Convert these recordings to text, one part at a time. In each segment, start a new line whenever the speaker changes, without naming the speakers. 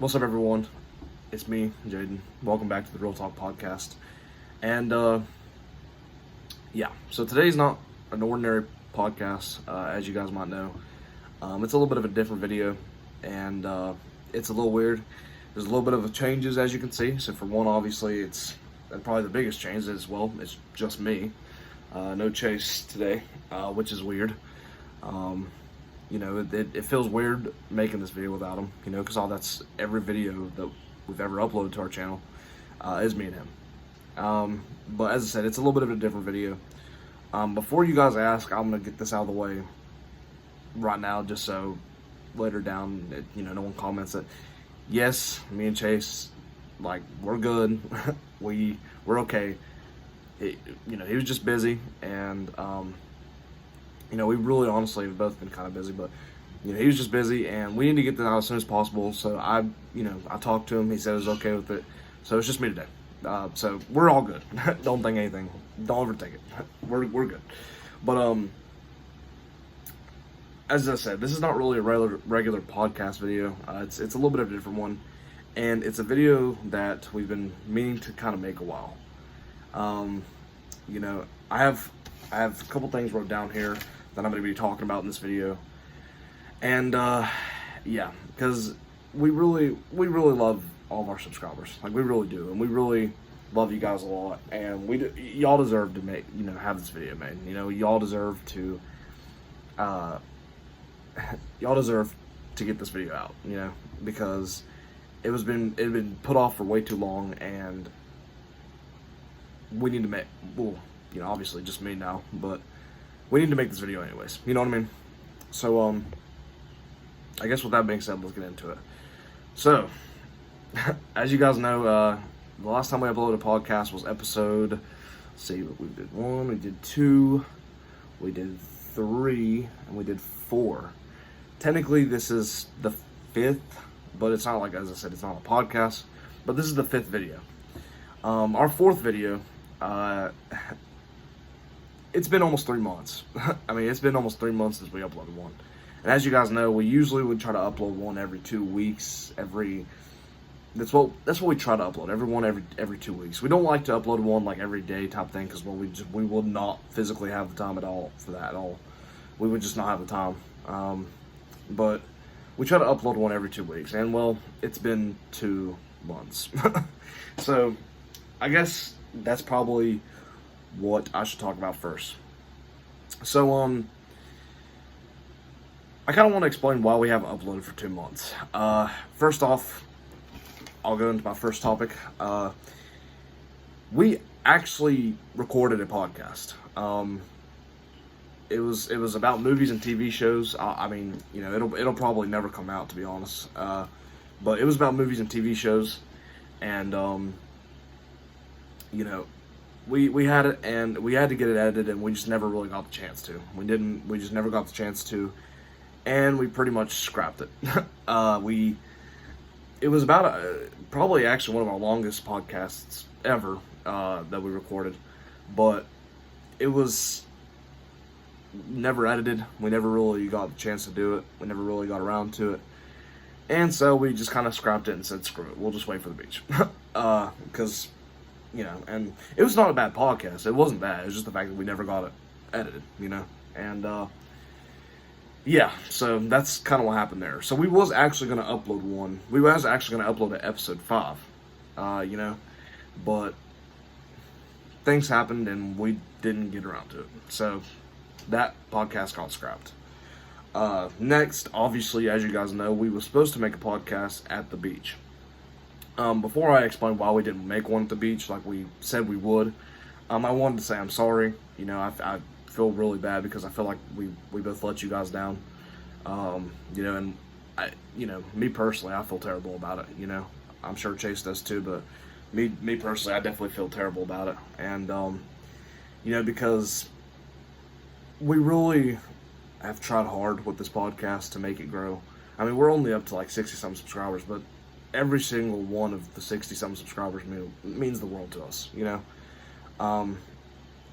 What's up, everyone? It's me, Jaden. Welcome back to the Real Talk Podcast. And, so today's not an ordinary podcast, as you guys might know. It's a little bit of a different video, and it's a little weird. There's a little bit of changes, as you can see. So for one, obviously, it's probably the biggest change is, well, it's just me. No Chase today, which is weird. It feels weird making this video without him, because that's every video that we've ever uploaded to our channel is me and him. But as I said, it's a little bit of a different video. Before you guys ask, I'm going to get this out of the way right now, just so later down, no one comments it. Yes, me and Chase, we're good. we're okay. He was just busy, and we really honestly have both been kind of busy, but he was just busy, and we need to get this out as soon as possible. So I talked to him. He said he was okay with it. So it's just me today. So we're all good. Don't think anything. Don't overthink it. We're good. But as I said, this is not really a regular podcast video. It's a little bit of a different one, and it's a video that we've been meaning to kind of make a while. I have a couple things wrote down here that I'm going to be talking about in this video. And, because we really love all of our subscribers. We really do. And we really love you guys a lot. And y'all deserve to have this video made. Y'all deserve to, get this video out, because it had been put off for way too long, and we need to make, obviously just me now, but we need to make this video anyways, you know what I mean? So, I guess with that being said, let's get into it. So, as you guys know, the last time we uploaded a podcast was episode, let's see, we did 1, we did 2, we did 3, and we did 4. Technically, this is the 5th, but it's not as I said, it's not a podcast, but this is the 5th video. Our 4th video, it's been almost 3 months. It's been almost 3 months since we uploaded one. And as you guys know, we usually would try to upload one every 2 weeks. That's what we try to upload. Every 2 weeks. We don't like to upload one every day type thing, because we will not physically have the time at all for that at all. We would just not have the time. But we try to upload one every 2 weeks, and it's been 2 months. So I guess that's probably what I should talk about first. So, I kind of want to explain why we haven't uploaded for 2 months. First off, I'll go into my first topic. We actually recorded a podcast. It was about movies and TV shows. It'll probably never come out, to be honest. But it was about movies and TV shows, and we had it, and we had to get it edited, and we just never really got the chance to. We just never got the chance to, and we pretty much scrapped it. It was about probably actually one of our longest podcasts ever that we recorded, but it was never edited. We never really got the chance to do it. We never really got around to it, and so we just kind of scrapped it and said, screw it, we'll just wait for the beach. Because and it was not a bad podcast. It wasn't bad. It was just the fact that we never got it edited, and so that's kind of what happened there. So we was actually going to upload one. We was actually going to upload an episode 5, but things happened and we didn't get around to it. So that podcast got scrapped. Next, obviously, as you guys know, we were supposed to make a podcast at the beach. Before I explain why we didn't make one at the beach like we said we would, I wanted to say I'm sorry. I feel really bad because I feel like we both let you guys down. And me personally, I feel terrible about it. I'm sure Chase does too, but me personally, I definitely feel terrible about it. And because we really have tried hard with this podcast to make it grow. We're only up to 60-something subscribers, but every single one of the 60-something subscribers means the world to us,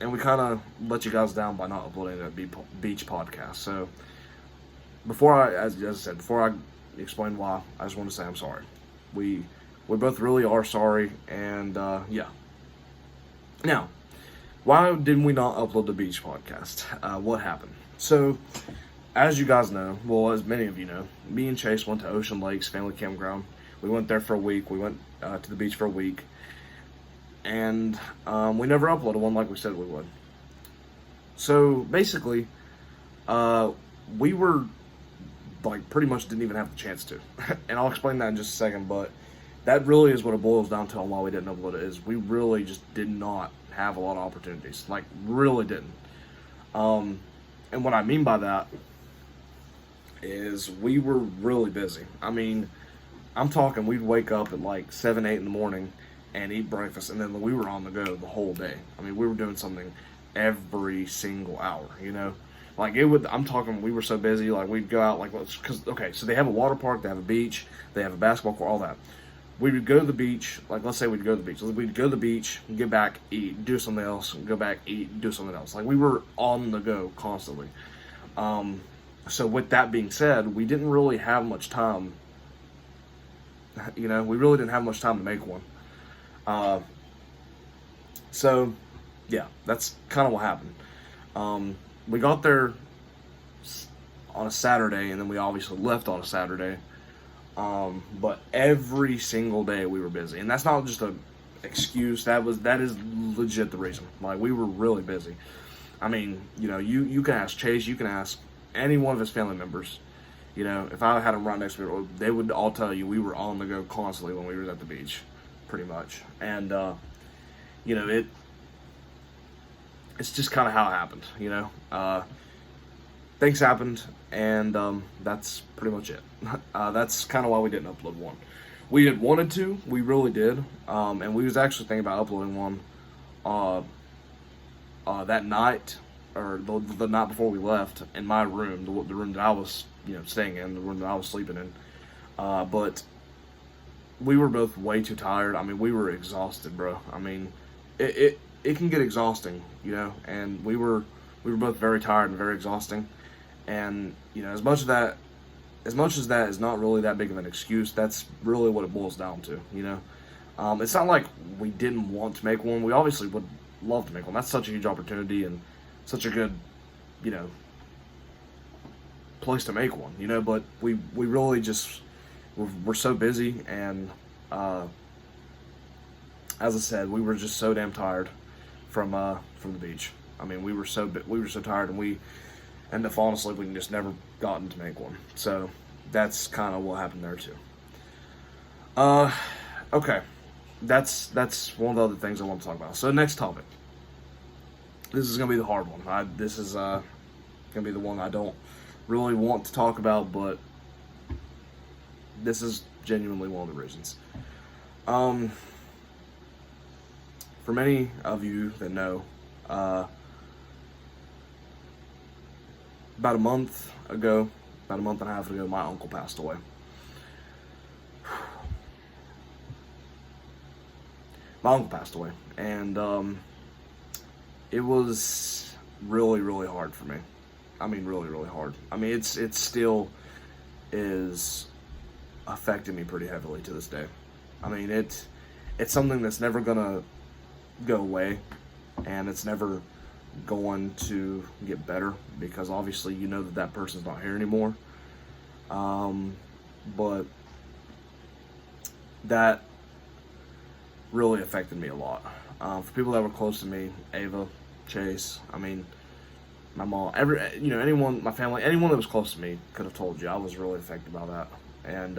and we kind of let you guys down by not uploading a beach podcast. So, as I said, before I explain why, I just want to say I'm sorry. We both really are sorry, and yeah. Now, why didn't we not upload the beach podcast? What happened? So, as you guys know, well, as many of you know, me and Chase went to Ocean Lakes Family Campground. We went there for a week. We went to the beach for a week, and we never uploaded one like we said we would. So basically, we were like pretty much didn't even have the chance to, and I'll explain that in just a second. But that really is what it boils down to on why we didn't upload it. Is we really just did not have a lot of opportunities, like really didn't. And what I mean by that is we were really busy. I mean, I'm talking we'd wake up at like 7, 8 in the morning and eat breakfast, and then we were on the go the whole day. I mean, we were doing something every single hour, you know? Like, I'm talking, we were so busy, like, we'd go out, like, because, okay, so they have a water park, they have a beach, they have a basketball court, all that. We would go to the beach, like, let's say we'd go to the beach. We'd go to the beach, get back, eat, do something else, go back, eat, do something else. Like, we were on the go constantly. So with that being said, we didn't really have much time. You know, we really didn't have much time to make one. So, yeah, that's kind of what happened. We got there on a Saturday, and then we obviously left on a Saturday. But every single day we were busy, and that's not just an excuse. That is legit the reason. Like, we were really busy. I mean, you know, you can ask Chase, you can ask any one of his family members. You know, if I had them right next to me, they would all tell you we were on the go constantly when we were at the beach, pretty much. And you know, it's just kind of how it happened. You know, things happened, and that's pretty much it. That's kind of why we didn't upload one. We had wanted to, we really did, and we was actually thinking about uploading one that night, or the night before we left, in my room, the room that I was, you know, staying in, the room that I was sleeping in. But we were both way too tired. I mean, we were exhausted, bro. I mean, it can get exhausting, you know, and we were both very tired and very exhausting. And, you know, as much as that is not really that big of an excuse, that's really what it boils down to, you know. It's not like we didn't want to make one. We obviously would love to make one. That's such a huge opportunity and such a good, you know, place to make one, you know. But we really just we're so busy, and as I said, we were just so damn tired from the beach. I mean, we were so tired, and we ended up falling asleep. We just never gotten to make one. So that's kind of what happened there too. Okay, that's one of the other things I want to talk about. So next topic. This is gonna be the hard one. This is gonna be the one I don't really want to talk about, but this is genuinely one of the reasons. For many of you that know, about a month and a half ago, my uncle passed away. My uncle passed away, and it was really, really hard for me. I mean, really, really hard. I mean, it still is affecting me pretty heavily to this day. I mean, it's something that's never gonna go away, and it's never going to get better, because obviously you know that person's not here anymore. But that really affected me a lot. For people that were close to me, Ava, Chase, I mean, my mom, anyone, my family, anyone that was close to me could have told you I was really affected by that. And,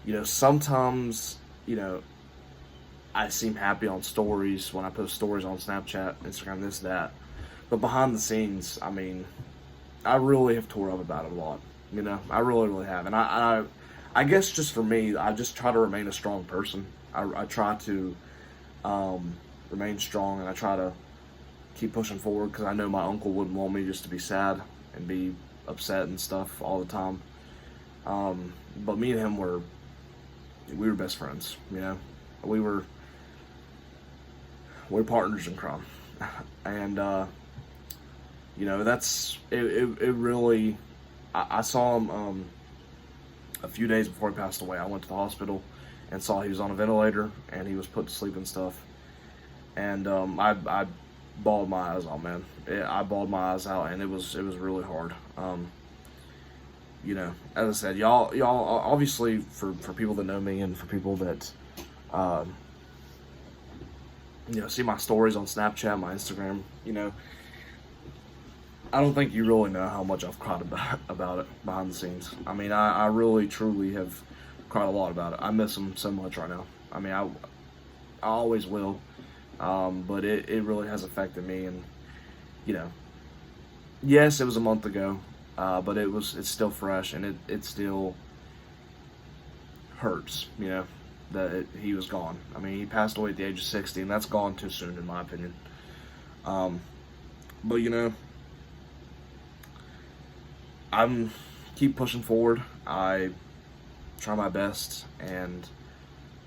you know, sometimes, you know, I seem happy on stories when I post stories on Snapchat, Instagram, this, that. But behind the scenes, I mean, I really have tore up about it a lot. You know, I really, really have. And I guess just for me, I just try to remain a strong person. I try to remain strong, and I try to keep pushing forward, because I know my uncle wouldn't want me just to be sad and be upset and stuff all the time. But me and him we were best friends, you know. We're partners in crime. And you know, that's it really, I saw him a few days before he passed away, I went to the hospital and saw he was on a ventilator and he was put to sleep and stuff. And I bawled my eyes out, man. I bawled my eyes out, and it was really hard. You know, as I said, y'all obviously, for people that know me and for people that you know, see my stories on Snapchat, my Instagram, you know, I don't think you really know how much I've cried about it behind the scenes. I mean, I really, truly have cried a lot about it. I miss him so much right now. I mean, I always will. But it really has affected me, and, you know, yes, it was a month ago, but it's still fresh, and it still hurts, you know, that he was gone. I mean, he passed away at the age of 60, and that's gone too soon, in my opinion. But, you know, I'm keep pushing forward. I try my best, and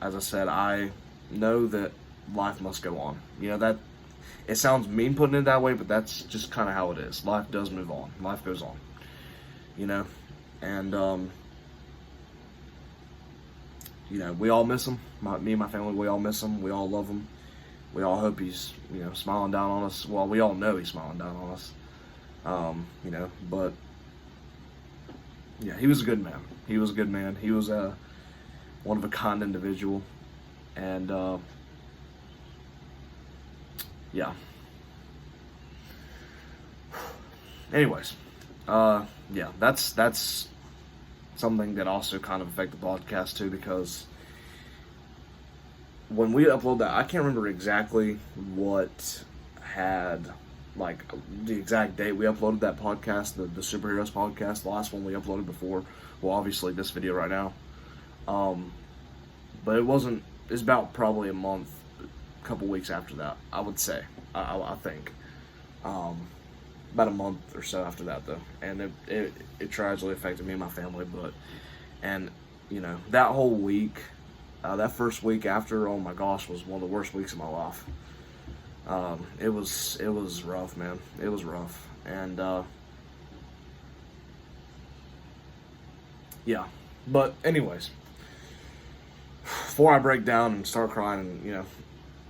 as I said, I know that life must go on. You know, that it sounds mean putting it that way, but that's just kind of how it is. Life does move on. Life goes on. You know, and you know, we all miss him. Me and my family, we all miss him. We all love him. We all hope he's, you know, smiling down on us. Well, we all know he's smiling down on us. You know, but yeah, he was a good man. He was a good man. He was a one of a kind individual, and yeah. Anyways, yeah, that's something that also kind of affected the podcast too, because when we upload that, I can't remember exactly what had, like, the exact date we uploaded that podcast, the superheroes podcast, the last one we uploaded before, well, obviously this video right now, but it's about probably a month, a couple weeks after that, I would say, I think, about a month or so after that, though, and it tragically affected me and my family, and, you know, that whole week, that first week after, oh my gosh, was one of the worst weeks of my life. It was rough, man. It was rough, and yeah. But anyways, before I break down and start crying, and, you know,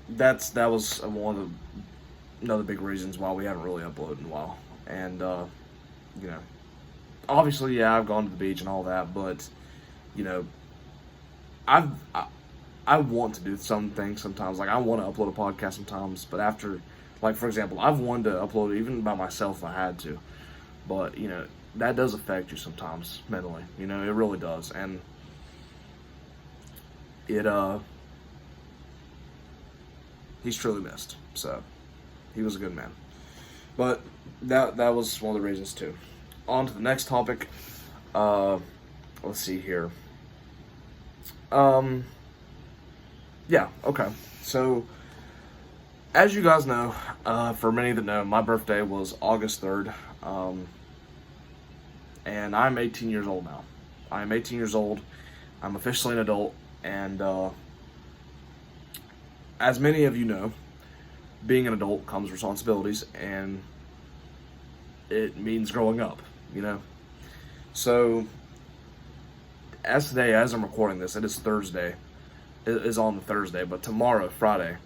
that was another big reasons why we haven't really uploaded in a while, and you know, obviously, yeah, I've gone to the beach and all that, but, you know, I want to do some things sometimes. Like, I want to upload a podcast sometimes, but after, like, for example, I've wanted to upload it even by myself if I had to. But, you know, that does affect you sometimes mentally. You know, it really does. And he's truly missed. So, he was a good man. But that was one of the reasons too. On to the next topic. Let's see here. Yeah, okay. So, as you guys know, for many that know, my birthday was August 3rd, and I'm 18 years old now. I'm 18 years old. I'm officially an adult, and as many of you know, being an adult comes responsibilities, and it means growing up, you know? So, as today, as I'm recording this, it is Thursday. It is on the Thursday, but tomorrow, Friday,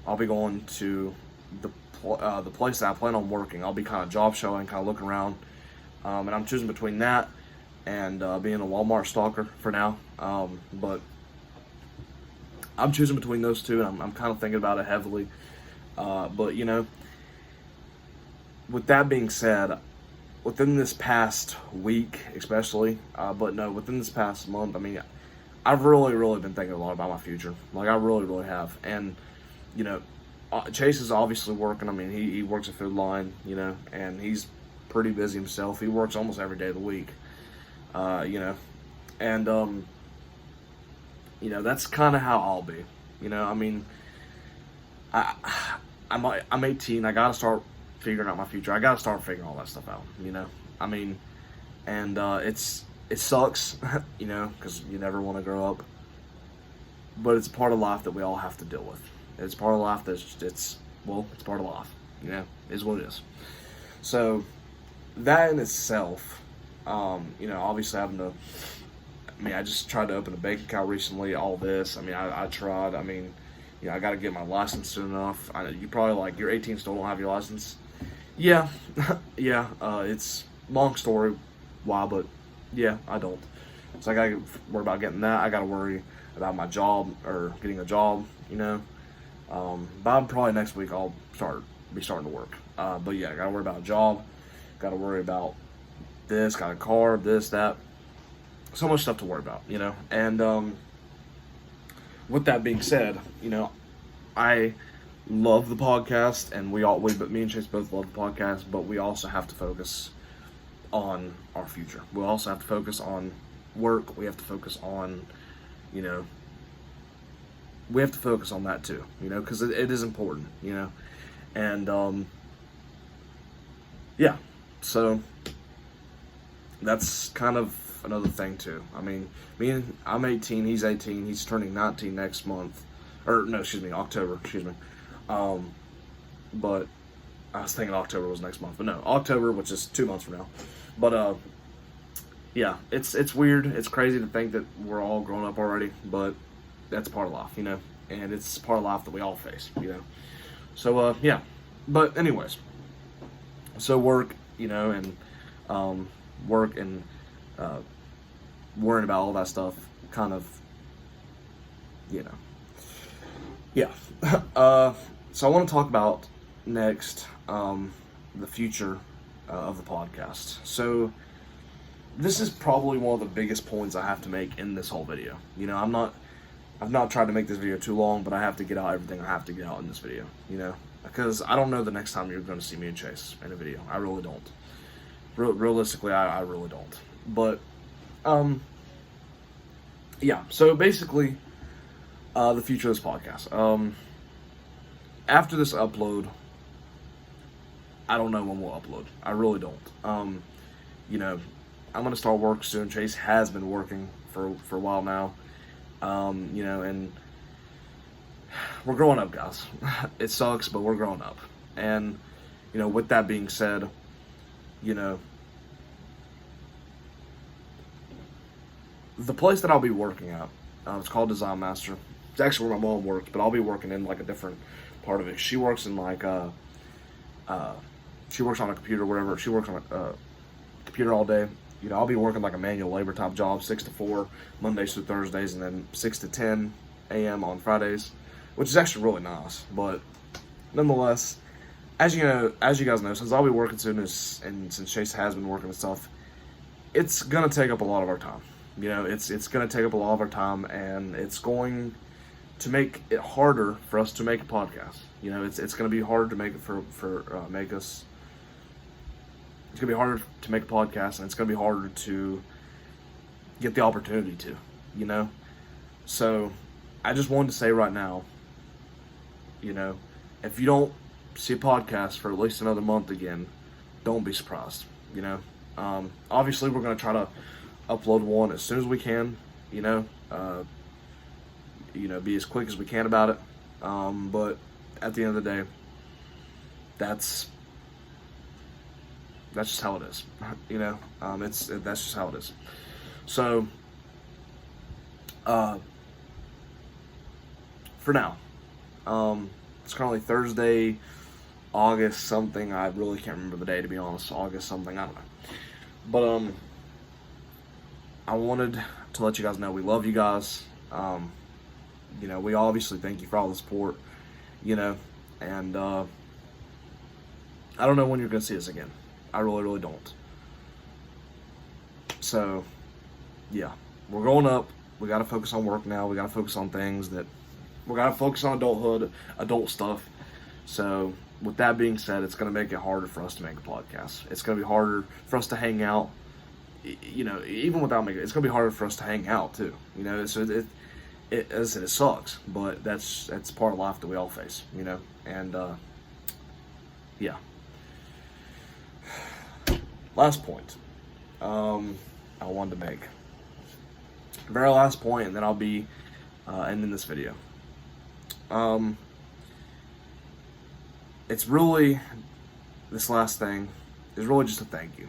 I'll be going to the place that I plan on working. I'll be kind of job showing, kind of looking around, and I'm choosing between that and being a Walmart stalker for now. But I'm choosing between those two, and I'm kind of thinking about it heavily. But, you know, with that being said, within this past week, especially, but no, within this past month, I mean, I've really, really been thinking a lot about my future. Like, I really, really have. And, you know, Chase is obviously working. I mean, he works at Food Line, you know, and he's pretty busy himself. He works almost every day of the week, you know. And, you know, that's kind of how I'll be. You know, I mean, I'm 18. I got to start figuring out my future. I got to start figuring all that stuff out, you know. I mean, and it sucks, you know, because you never want to grow up. But it's part of life that we all have to deal with. It's part of life it's part of life, you know, is what it is. So, that in itself, you know, obviously having to I mean, I just tried to open a bank account recently, all this. I mean, I tried. I mean, I got to get my license soon enough. You probably like, you're 18, still don't have your license. Yeah, yeah, it's long story why, but yeah, I don't. So I got to worry about getting that. I got to worry about my job or getting a job, But probably next week I'll be starting to work. But yeah, I got to worry about a job. Got to worry about this, got a car, this, that. So much stuff to worry about, And with that being said, I love the podcast, and but me and Chase both love the podcast, but we also have to focus on our future. We also have to focus on work. We have to focus on, we have to focus on that too, because it is important, And, yeah, so that's kind of another thing too. I mean, I'm 18, he's 18, he's turning 19 next month, or no, October, but I was thinking October was next month, but no, October, which is 2 months from now. But yeah, it's weird, it's crazy to think that we're all grown up already, but that's part of life, and it's part of life that we all face, So yeah, but anyways, so work, and work and worrying about all that stuff, kind of, yeah. So I want to talk about next the future of the podcast. So this is probably one of the biggest points I have to make in this whole video. I've not tried to make this video too long, but I have to get out everything I have to get out in this video, because I don't know the next time you're going to see me and Chase in a video. I really don't. Realistically, I really don't. But, yeah, so basically, the future of this podcast. After this upload, I don't know when we'll upload. I really don't. I'm going to start work soon. Chase has been working for a while now. And we're growing up, guys. It sucks, but we're growing up. And, with that being said, the place that I'll be working at, it's called Design Master. It's actually where my mom works, but I'll be working in like a different part of it. She works in like she works on a computer, whatever. She works on a computer all day. I'll be working like a manual labor type job, 6 to 4 Mondays through Thursdays, and then 6 to 10 a.m. on Fridays, which is actually really nice. But nonetheless, as you guys know, since I'll be working soon, and since Chase has been working and stuff, it's gonna take up a lot of our time. It's gonna take up a lot of our time, and it's going to make it harder for us to make a podcast. It's gonna be hard to make it make us. It's gonna be harder to make a podcast, and it's gonna be harder to get the opportunity to. So I just wanted to say right now, if you don't see a podcast for at least another month again, don't be surprised. Obviously we're gonna try to upload one as soon as we can. Be as quick as we can about it. But at the end of the day, that's just how it is. That's just how it is. So, for now, it's currently Thursday, August something. I really can't remember the day, to be honest. August something, I don't know. But I wanted to let you guys know we love you guys. We obviously thank you for all the support. And I don't know when you're gonna see us again. I really, really don't. So, yeah, we're growing up. We got to focus on work now. We got to focus on we got to focus on adulthood, adult stuff. So, with that being said, it's going to make it harder for us to make a podcast. It's going to be harder for us to hang out. Even without making it's going to be harder for us to hang out too. So as I said, it sucks, but that's part of life that we all face. And yeah. Last point I wanted to make. Very last point, and then I'll be ending this video. It's really, this last thing is really just a thank you.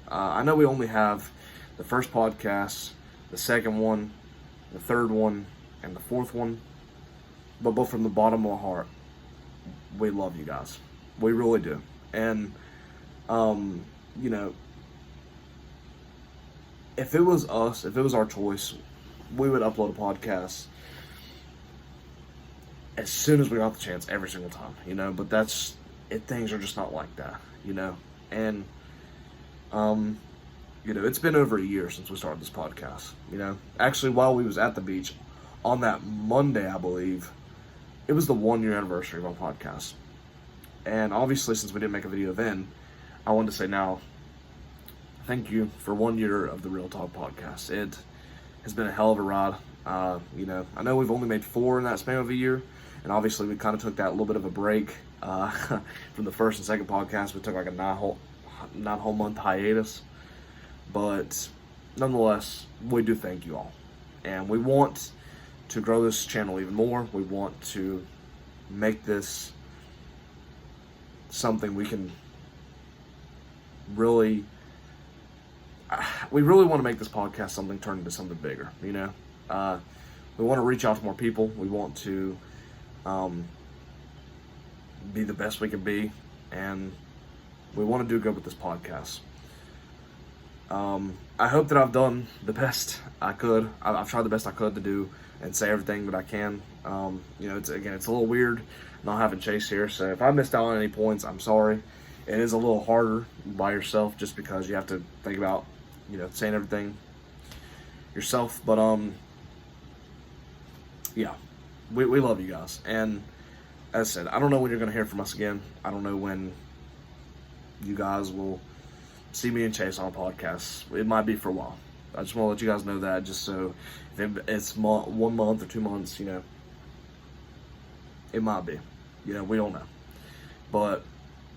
I know we only have the first podcast the second one, the third one, and the fourth one. But both from the bottom of our heart, we love you guys. We really do. And, you know, if it was us, if it was our choice, we would upload a podcast as soon as we got the chance, every single time, you know. But things are just not like that, you know. And, you know, it's been over a year since we started this podcast, you know. Actually, while we was at the beach, on that Monday, I believe, it was the 1 year anniversary of our podcast. And obviously, since we didn't make a video then, I wanted to say now, thank you for 1 year of the Real Talk podcast. It has been a hell of a ride. You know, I know we've only made 4 in that span of a year, and obviously we kind of took that little bit of a break from the first and second podcast. We took like a 9 whole month hiatus, but nonetheless, we do thank you all, and we want to grow this channel even more. We want to make this something we can really want to make this podcast something turn into something bigger, you know. We want to reach out to more people. We want to be the best we can be, and we want to do good with this podcast. I hope that I've done the best I could. I've tried the best I could to do and say everything that I can. You know, it's a little weird not having Chase here, so if I missed out on any points, I'm sorry. It is a little harder by yourself just because you have to think about, you know, saying everything yourself. But yeah, we love you guys. And as I said, I don't know when you're going to hear from us again. I don't know when you guys will see me and Chase on podcasts. It might be for a while. I just want to let you guys know that, just so if it's 1 month or 2 months, you know, it might be. You know, we don't know. But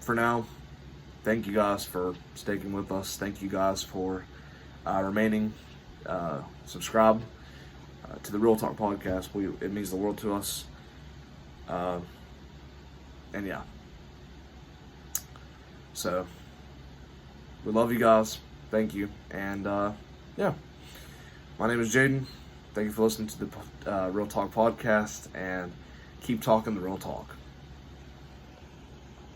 for now, thank you guys for sticking with us. Thank you guys for remaining subscribed to the Real Talk podcast. It means the world to us. And yeah. So, we love you guys. Thank you. And yeah. My name is Jaden. Thank you for listening to the Real Talk podcast. And keep talking the real talk.